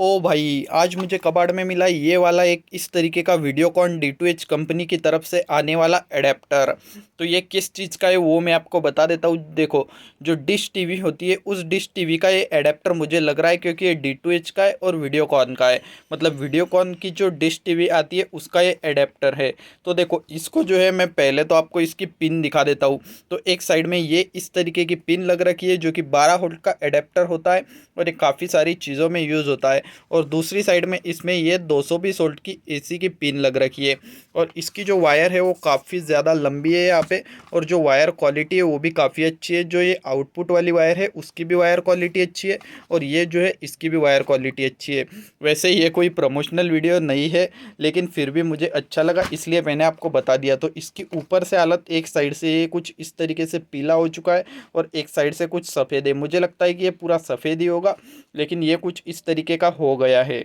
ओ भाई, आज मुझे कबाड़ में मिला ये वाला एक इस तरीके का वीडियोकॉन D2H कंपनी की तरफ से आने वाला एडेप्टर। तो ये किस चीज़ का है वो मैं आपको बता देता हूँ। देखो, जो डिश टीवी होती है उस डिश टीवी का ये एडेप्टर मुझे लग रहा है, क्योंकि ये D2H का है और वीडियोकॉन का है। मतलब वीडियोकॉन की जो डिश टीवी आती है उसका ये एडेप्टर है। तो देखो, इसको जो है मैं पहले तो आपको इसकी पिन दिखा देता हूँ। तो एक साइड में ये इस तरीके की पिन लग रखी है जो कि 12 वोल्ट का एडेप्टर होता है और ये काफ़ी सारी चीज़ों में यूज़ होता है। और दूसरी साइड में इसमें ये 220 वोल्ट की एसी की पिन लग रखी है। और इसकी जो वायर है वो काफ़ी ज़्यादा लंबी है यहाँ पे। और जो वायर क्वालिटी है वो भी काफ़ी अच्छी है। जो ये आउटपुट वाली वायर है उसकी भी वायर क्वालिटी अच्छी है और ये जो है इसकी भी वायर क्वालिटी अच्छी है। वैसे ये कोई प्रमोशनल वीडियो नहीं है, लेकिन फिर भी मुझे अच्छा लगा इसलिए मैंने आपको बता दिया। तो इसकी ऊपर से हालत, एक साइड से ये कुछ इस तरीके से पीला हो चुका है और एक साइड से कुछ सफ़ेद है। मुझे लगता है कि ये पूरा सफ़ेद ही होगा, लेकिन ये कुछ इस तरीके का हो गया है।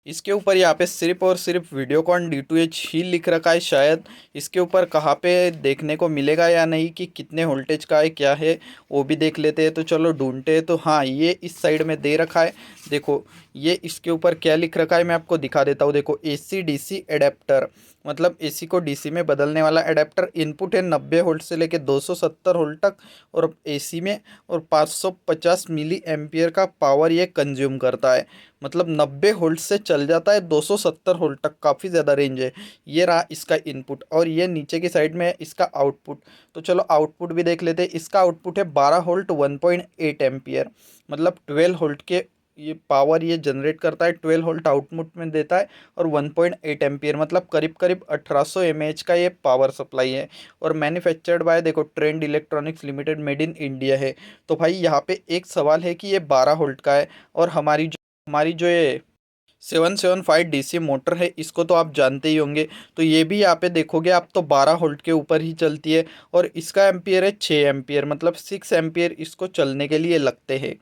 इसके ऊपर यहाँ पे सिर्फ और सिर्फ वीडियोकॉन D2H ही लिख रखा है। शायद इसके ऊपर कहाँ पे देखने को मिलेगा या नहीं कि कितने वोल्टेज का है क्या है, वो भी देख लेते हैं। तो चलो ढूंढते हैं। तो हाँ, ये इस साइड में दे रखा है। देखो, ये इसके ऊपर क्या लिख रखा है मैं आपको दिखा देता हूँ। देखो, AC DC एडेप्टर, मतलब AC को DC में बदलने वाला एडेप्टर। इनपुट है 90 वोल्ट से लेके 270 वोल्ट तक और AC में, और 550 मिली एम्पियर का पावर ये कंज्यूम करता है। मतलब 90 वोल्ट से चल जाता है 270 वोल्ट तक, काफ़ी ज़्यादा रेंज है। ये रहा इसका इनपुट और ये नीचे की साइड में है इसका आउटपुट। तो चलो आउटपुट भी देख लेते हैं। इसका आउटपुट है 12 वोल्ट 1.8 एम्पियर, मतलब 12 वोल्ट के ये पावर ये जनरेट करता है, 12 वोल्ट आउटपुट में देता है। और 1.8 एम्पियर मतलब करीब करीब 1800 mAh का ये पावर सप्लाई है। और मैन्युफैक्चर्ड बाय, देखो, trend electronics limited, made in India है। तो भाई यहाँ पे एक सवाल है कि ये 12 वोल्ट का है और हमारी जो ये 775 DC मोटर है इसको तो आप जानते ही होंगे। तो ये भी यहाँ पे देखोगे आप तो 12 वोल्ट के ऊपर ही चलती है और इसका एम्पियर है 6 एम्पियर, मतलब 6 एम्पियर इसको चलने के लिए लगते हैं।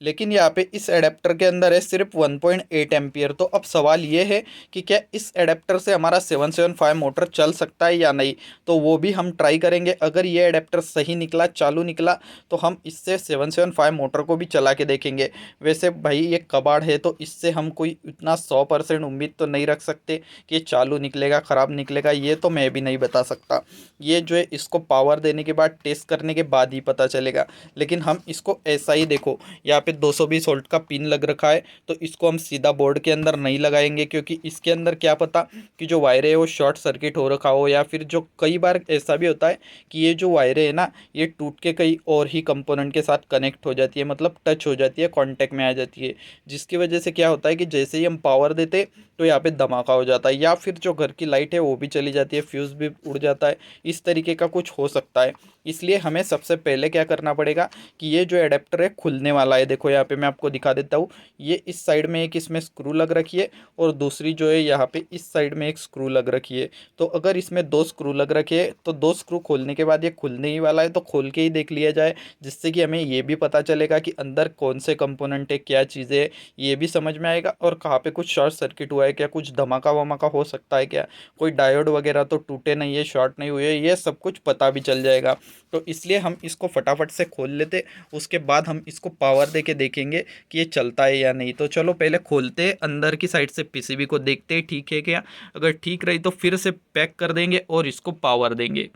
लेकिन यहाँ पे इस एडेप्टर के अंदर है सिर्फ 1.8 एम्पियर। तो अब सवाल ये है कि क्या इस एडेप्टर से हमारा 775 मोटर चल सकता है या नहीं। तो वो भी हम ट्राई करेंगे। अगर ये एडेप्टर सही निकला, चालू निकला, तो हम इससे 775 मोटर को भी चला के देखेंगे। वैसे भाई ये कबाड़ है तो इससे हम कोई इतना 100% उम्मीद तो नहीं रख सकते कि ये चालू निकलेगा ख़राब निकलेगा, ये तो मैं भी नहीं बता सकता। ये जो है इसको पावर देने के बाद, टेस्ट करने के बाद ही पता चलेगा। लेकिन हम इसको ऐसा ही, देखो, यहाँ पे 220 वोल्ट का पिन लग रखा है। तो इसको हम सीधा बोर्ड के अंदर नहीं लगाएंगे, क्योंकि इसके अंदर क्या पता कि जो वायरें है वो शॉर्ट सर्किट हो रखा हो, या फिर जो कई बार ऐसा भी होता है कि ये जो वायरें है ना, ये टूट के कई और ही कंपोनेंट के साथ कनेक्ट हो जाती है, मतलब टच हो जाती है, कांटेक्ट में आ जाती है। जिसकी वजह से क्या होता है कि जैसे ही हम पावर देते तो यहाँ पे धमाका हो जाता है, या फिर जो घर की लाइट है वो भी चली जाती है, फ्यूज़ भी उड़ जाता है। इस तरीके का कुछ हो सकता है। इसलिए हमें सबसे पहले क्या करना पड़ेगा कि ये जो एडेप्टर है खुलने वाला है। देखो यहाँ पे मैं आपको दिखा देता हूँ। ये इस साइड में एक इसमें स्क्रू लग रखी है और दूसरी जो है यहाँ पे इस साइड में एक स्क्रू लग रखी है। तो अगर इसमें दो स्क्रू लग रखे हैं तो दो स्क्रू खोलने के बाद ये खुलने ही वाला है। तो खोल के ही देख लिया जाए, जिससे कि हमें ये भी पता चलेगा कि अंदर कौन से कंपोनेंट है, क्या चीज़ें है, ये भी समझ में आएगा। और कहाँ पे कुछ शॉर्ट सर्किट हुआ है क्या, कुछ धमाका वमाका हो सकता है क्या, कोई डायोड वगैरह तो टूटे नहीं है, शॉर्ट नहीं हुए, ये सब कुछ पता भी चल जाएगा। तो इसलिए हम इसको फटाफट से खोल लेते, उसके बाद हम इसको पावर दे के देखेंगे कि ये चलता है या नहीं। तो चलो पहले खोलते हैं, अंदर की साइड से पीसीबी को देखते हैं ठीक है क्या। अगर ठीक रही तो फिर से पैक कर देंगे और इसको पावर देंगे।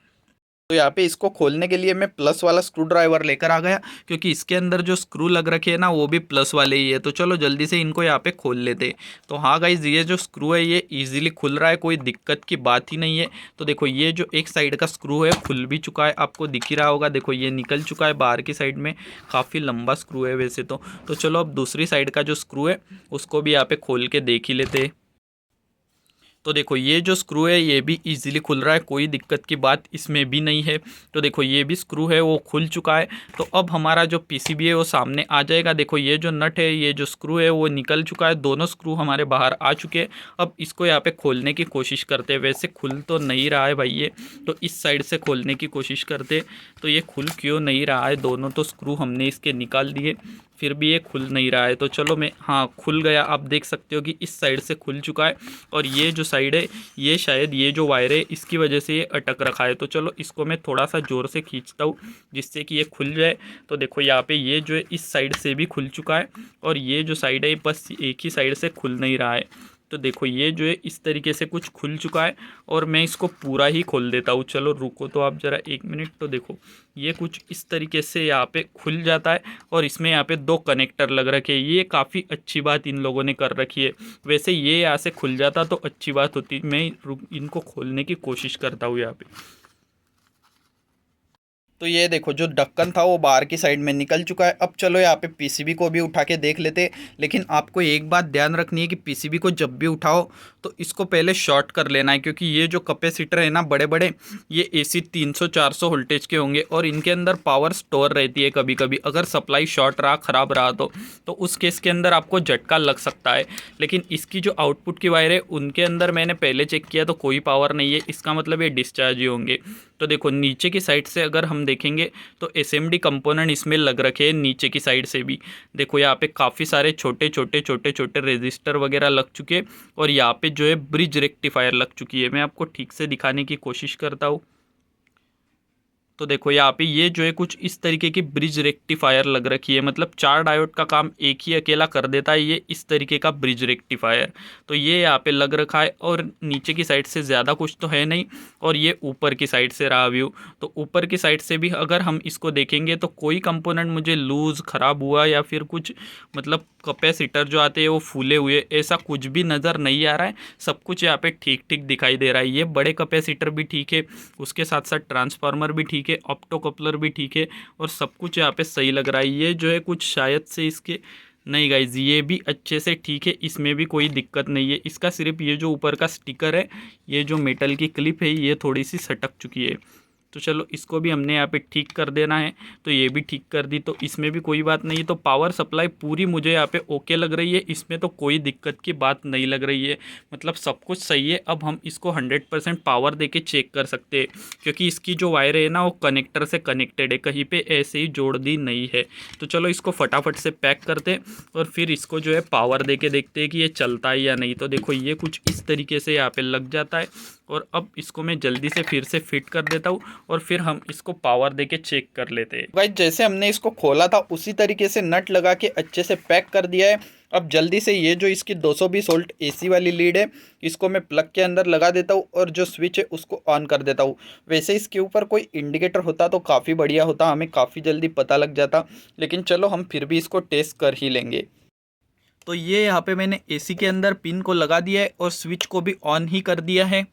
तो यहाँ पे इसको खोलने के लिए मैं प्लस वाला स्क्रू ड्राइवर लेकर आ गया, क्योंकि इसके अंदर जो स्क्रू लग रखे हैं ना वो भी प्लस वाले ही है। तो चलो जल्दी से इनको यहाँ पे खोल लेते हैं। तो हाँ गाइज, ये जो स्क्रू है ये इजीली खुल रहा है, कोई दिक्कत की बात ही नहीं है। तो देखो, ये जो एक साइड का स्क्रू है खुल भी चुका है, आपको दिख ही रहा होगा। देखो ये निकल चुका है बाहर की साइड में, काफ़ी लंबा स्क्रू है वैसे तो चलो अब दूसरी साइड का जो स्क्रू है उसको भी यहाँ पे खोल के देख ही लेते हैं। तो देखो, ये जो स्क्रू है ये भी इजीली खुल रहा है, कोई दिक्कत की बात इसमें भी नहीं है। तो देखो, ये भी स्क्रू है वो खुल चुका है। तो अब हमारा जो पीसीबी है वो सामने आ जाएगा। देखो, ये जो नट है, ये जो स्क्रू है वो निकल चुका है, दोनों स्क्रू हमारे बाहर आ चुके हैं। अब इसको यहाँ पे खोलने की कोशिश करते हैं। वैसे खुल तो नहीं रहा है भाई ये, तो इस साइड से खोलने की कोशिश करते। तो ये खुल क्यों नहीं रहा है, दोनों तो स्क्रू हमने इसके निकाल दिए। फिर भी ये खुल नहीं रहा है। तो चलो मैं, हाँ खुल गया, आप देख सकते हो कि इस साइड से खुल चुका है, और ये जो साइड है ये शायद ये जो वायर है इसकी वजह से ये अटक रखा है। तो चलो इसको मैं थोड़ा सा ज़ोर से खींचता हूँ जिससे कि ये खुल जाए। तो देखो यहाँ पे ये जो है इस साइड से भी खुल चुका है, और ये जो साइड है बस एक ही साइड से खुल नहीं रहा है। तो देखो ये जो है इस तरीके से कुछ खुल चुका है, और मैं इसको पूरा ही खोल देता हूँ। चलो रुको तो आप ज़रा 1 मिनट। तो देखो ये कुछ इस तरीके से यहाँ पे खुल जाता है, और इसमें यहाँ पे 2 कनेक्टर लग रखे हैं। ये काफ़ी अच्छी बात इन लोगों ने कर रखी है। वैसे ये यहाँ से खुल जाता तो अच्छी बात होती। मैं इनको खोलने की कोशिश करता हूँ यहाँ पे। तो ये देखो जो ढक्कन था वो बाहर की साइड में निकल चुका है। अब चलो यहाँ पे पीसीबी को भी उठा के देख लेते। लेकिन आपको एक बात ध्यान रखनी है कि पीसीबी को जब भी उठाओ तो इसको पहले शॉर्ट कर लेना है, क्योंकि ये जो कैपेसिटर है ना बड़े बड़े, ये एसी 300-400 वोल्टेज के होंगे, और इनके अंदर पावर स्टोर रहती है। कभी कभी अगर सप्लाई शॉर्ट रहा, ख़राब रहा तो उस केस के अंदर आपको झटका लग सकता है। लेकिन इसकी जो आउटपुट की वायर है उनके अंदर मैंने पहले चेक किया तो कोई पावर नहीं है, इसका मतलब ये डिस्चार्ज ही होंगे। तो देखो नीचे की साइड से अगर हम देखेंगे तो एसएमडी कंपोनेंट इसमें लग रखे हैं नीचे की साइड से भी। देखो यहाँ पे काफ़ी सारे छोटे छोटे छोटे छोटे रेजिस्टर वगैरह लग चुके हैं, और यहाँ पे जो है ब्रिज रेक्टिफायर लग चुकी है। मैं आपको ठीक से दिखाने की कोशिश करता हूँ। तो देखो यहाँ पे ये जो है कुछ इस तरीके की ब्रिज रेक्टिफायर लग रखी है, मतलब 4 डायोड का काम एक ही अकेला कर देता है ये इस तरीके का ब्रिज रेक्टिफायर। तो ये यहाँ पे लग रखा है, और नीचे की साइड से ज़्यादा कुछ तो है नहीं, और ये ऊपर की साइड से रहा व्यू। तो ऊपर की साइड से भी अगर हम इसको देखेंगे तो कोई कंपोनेंट मुझे लूज़ ख़राब हुआ या फिर कुछ, मतलब कैपेसिटर जो आते हैं वो फूले हुए, ऐसा कुछ भी नज़र नहीं आ रहा है। सब कुछ यहाँ पे ठीक ठीक दिखाई दे रहा है। ये बड़े कैपेसिटर भी ठीक है, उसके साथ साथ ट्रांसफार्मर भी ठीक है, ऑप्टो कपलर भी ठीक है, और सब कुछ यहाँ पे सही लग रहा है। ये जो है कुछ शायद से इसके, नहीं गाइज ये भी अच्छे से ठीक है, इसमें भी कोई दिक्कत नहीं है। इसका सिर्फ ये जो ऊपर का स्टिकर है, ये जो मेटल की क्लिप है, ये थोड़ी सी सटक चुकी है। तो चलो इसको भी हमने यहाँ पे ठीक कर देना है। तो ये भी ठीक कर दी, तो इसमें भी कोई बात नहीं है। तो पावर सप्लाई पूरी मुझे यहाँ पे ओके लग रही है, इसमें तो कोई दिक्कत की बात नहीं लग रही है, मतलब सब कुछ सही है। अब हम इसको 100% पावर देके चेक कर सकते हैं, क्योंकि इसकी जो वायर है ना वो कनेक्टर से कनेक्टेड है, कहीं पर ऐसे ही जोड़ दी नहीं है। तो चलो इसको फटाफट से पैक करते हैं, और फिर इसको जो है पावर दे के देखते हैं कि ये चलता है या नहीं। तो देखो ये कुछ इस तरीके से यहाँ पे लग जाता है, और अब इसको मैं जल्दी से फिर से फिट कर देता हूँ, और फिर हम इसको पावर देके चेक कर लेते हैं। गाइस जैसे हमने इसको खोला था उसी तरीके से नट लगा के अच्छे से पैक कर दिया है। अब जल्दी से ये जो इसकी 220 वोल्ट एसी वाली लीड है इसको मैं प्लग के अंदर लगा देता हूँ, और जो स्विच है उसको ऑन कर देता हूँ। वैसे इसके ऊपर कोई इंडिकेटर होता तो काफ़ी बढ़िया होता, हमें काफ़ी जल्दी पता लग जाता, लेकिन चलो हम फिर भी इसको टेस्ट कर ही लेंगे। तो ये यहाँ पे मैंने एसी के अंदर पिन को लगा दिया है, और स्विच को भी ऑन ही कर दिया है।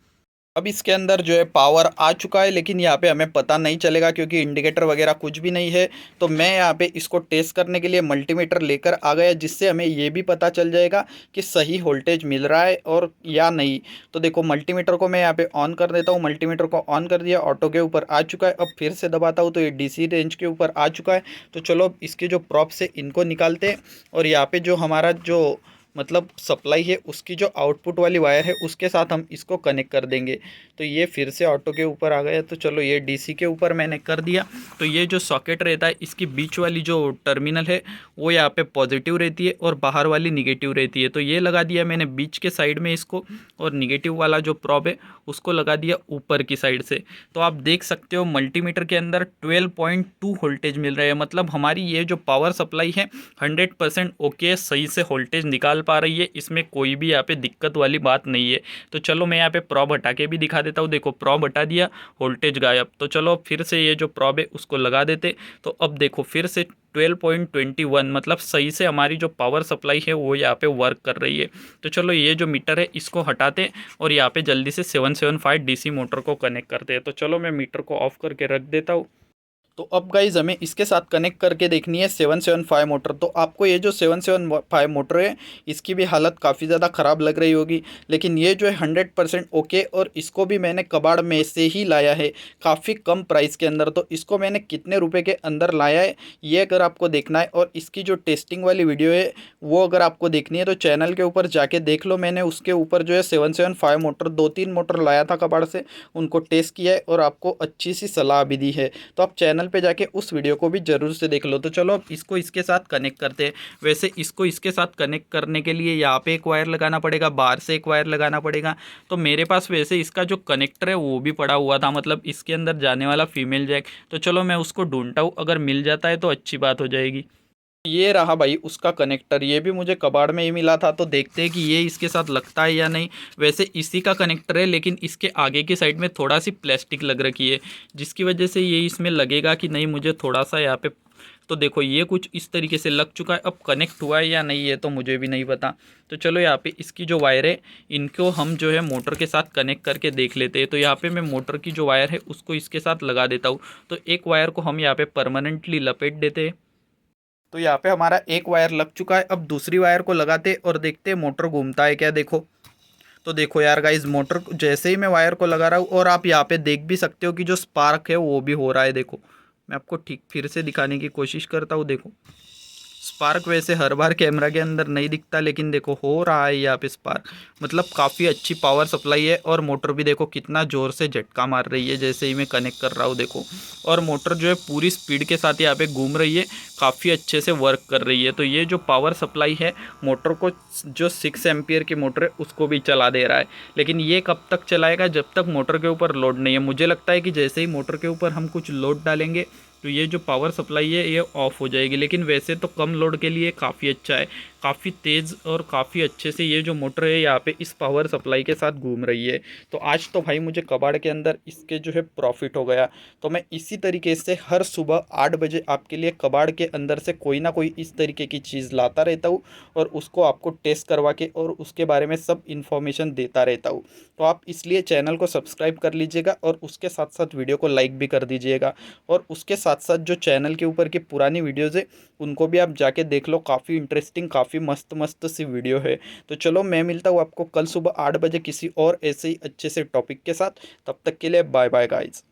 अब इसके अंदर जो है पावर आ चुका है, लेकिन यहाँ पे हमें पता नहीं चलेगा क्योंकि इंडिकेटर वगैरह कुछ भी नहीं है। तो मैं यहाँ पे इसको टेस्ट करने के लिए मल्टीमीटर लेकर आ गया, जिससे हमें ये भी पता चल जाएगा कि सही वोल्टेज मिल रहा है और या नहीं। तो देखो मल्टीमीटर को मैं यहाँ पे ऑन कर देता हूँ। मल्टीमीटर को ऑन कर दिया, ऑटो के ऊपर आ चुका है। अब फिर से दबाता हूँ तो ये DC रेंज के ऊपर आ चुका है। तो चलो अब इसके जो प्रॉप्स है इनको निकालते हैं, और यहाँ पे जो हमारा जो मतलब सप्लाई है उसकी जो आउटपुट वाली वायर है उसके साथ हम इसको कनेक्ट कर देंगे। तो ये फिर से ऑटो के ऊपर आ गया। तो चलो ये DC के ऊपर मैंने कर दिया। तो ये जो सॉकेट रहता है इसकी बीच वाली जो टर्मिनल है वो यहाँ पे पॉजिटिव रहती है, और बाहर वाली निगेटिव रहती है। तो ये लगा दिया मैंने बीच के साइड में इसको, और निगेटिव वाला जो प्रॉब है उसको लगा दिया ऊपर की साइड से। तो आप देख सकते हो मल्टीमीटर के अंदर 12.2 वोल्टेज मिल रहा है, मतलब हमारी ये जो पावर सप्लाई है 100% ओके सही से वोल्टेज निकाल पा रही है, इसमें कोई भी यहाँ पे दिक्कत वाली बात नहीं है। तो चलो मैं यहाँ पे प्रॉब हटा के भी दिखा देता हूँ। देखो प्रॉब हटा दिया, वोल्टेज गायब। तो चलो फिर से ये जो प्रॉब है उसको लगा देते। तो अब देखो फिर से 12.21, मतलब सही से हमारी जो पावर सप्लाई है वो यहाँ पे वर्क कर रही है। तो चलो ये जो मीटर है इसको हटाते, और यहाँ पे जल्दी से 775 DC मोटर को कनेक्ट करते हैं। तो चलो मैं मीटर को ऑफ करके रख देता हूँ। तो अब गाइज हमें इसके साथ कनेक्ट करके देखनी है 775 मोटर। तो आपको ये जो 775 मोटर है इसकी भी हालत काफ़ी ज़्यादा ख़राब लग रही होगी, लेकिन ये जो है 100% ओके, और इसको भी मैंने कबाड़ में से ही लाया है काफ़ी कम प्राइस के अंदर। तो इसको मैंने कितने रुपए के अंदर लाया है ये अगर आपको देखना है, और इसकी जो टेस्टिंग वाली वीडियो है वो अगर आपको देखनी है तो चैनल के ऊपर जाके देख लो। मैंने उसके ऊपर जो है 775 मोटर 2-3 मोटर लाया था कबाड़ से, उनको टेस्ट किया है और आपको अच्छी सी सलाह भी दी है। तो आप चैनल चैनल पे जाके उस वीडियो को भी ज़रूर से देख लो। तो चलो अब इसको इसके साथ कनेक्ट करते हैं। वैसे इसको इसके साथ कनेक्ट करने के लिए यहाँ पे एक वायर लगाना पड़ेगा, बाहर से एक वायर लगाना पड़ेगा। तो मेरे पास वैसे इसका जो कनेक्टर है वो भी पड़ा हुआ था, मतलब इसके अंदर जाने वाला फीमेल जैक। तो चलो मैं उसको ढूंढता हूँ, अगर मिल जाता है तो अच्छी बात हो जाएगी। ये रहा भाई उसका कनेक्टर, ये भी मुझे कबाड़ में ही मिला था। तो देखते हैं कि ये इसके साथ लगता है या नहीं। वैसे इसी का कनेक्टर है, लेकिन इसके आगे की साइड में थोड़ा सी प्लास्टिक लग रखी है, जिसकी वजह से ये इसमें लगेगा कि नहीं, मुझे थोड़ा सा यहाँ पे। तो देखो ये कुछ इस तरीके से लग चुका है। अब कनेक्ट हुआ है या नहीं ये तो मुझे भी नहीं पता। तो चलो यहाँ पे इसकी जो वायर है इनको हम जो है मोटर के साथ कनेक्ट करके देख लेते हैं। तो यहाँ पे मैं मोटर की जो वायर है उसको इसके साथ लगा देता हूँ। तो एक वायर को हम यहाँ पे परमानेंटली लपेट देते हैं। तो यहाँ पे हमारा एक वायर लग चुका है। अब दूसरी वायर को लगाते और देखते हैं मोटर घूमता है क्या। देखो, तो देखो यार गाइज, मोटर जैसे ही मैं वायर को लगा रहा हूँ, और आप यहाँ पे देख भी सकते हो कि जो स्पार्क है वो भी हो रहा है। देखो मैं आपको ठीक फिर से दिखाने की कोशिश करता हूँ। देखो स्पार्क वैसे हर बार कैमरा के अंदर नहीं दिखता, लेकिन देखो हो रहा है यहाँ पे स्पार्क। मतलब काफ़ी अच्छी पावर सप्लाई है। और मोटर भी देखो कितना ज़ोर से झटका मार रही है जैसे ही मैं कनेक्ट कर रहा हूँ। देखो, और मोटर जो है पूरी स्पीड के साथ यहाँ पे घूम रही है, काफ़ी अच्छे से वर्क कर रही है। तो ये जो पावर सप्लाई है मोटर को, जो 6 एम्पियर की मोटर है उसको भी चला दे रहा है। लेकिन ये कब तक चलाएगा, जब तक मोटर के ऊपर लोड नहीं है। मुझे लगता है कि जैसे ही मोटर के ऊपर हम कुछ लोड डालेंगे तो ये जो पावर सप्लाई है ये ऑफ हो जाएगी। लेकिन वैसे तो कम लोड के लिए काफ़ी अच्छा है, काफ़ी तेज़ और काफ़ी अच्छे से ये जो मोटर है यहाँ पे इस पावर सप्लाई के साथ घूम रही है। तो आज तो भाई मुझे कबाड़ के अंदर इसके जो है प्रॉफिट हो गया। तो मैं इसी तरीके से हर सुबह 8 बजे आपके लिए कबाड़ के अंदर से कोई ना कोई इस तरीके की चीज़ लाता रहता हूँ, और उसको आपको टेस्ट करवा के और उसके बारे में सब इन्फॉर्मेशन देता रहता हूँ। तो आप इसलिए चैनल को सब्सक्राइब कर लीजिएगा और उसके साथ साथ वीडियो को लाइक भी कर दीजिएगा। और उसके साथ साथ जो चैनल के ऊपर की पुरानी वीडियोज़ है उनको भी आप जाके देख लो, काफ़ी इंटरेस्टिंग, काफ़ी मस्त मस्त सी वीडियो है। तो चलो मैं मिलता हूँ आपको कल सुबह 8 बजे किसी और ऐसे ही अच्छे से टॉपिक के साथ। तब तक के लिए बाय बाय गाइज।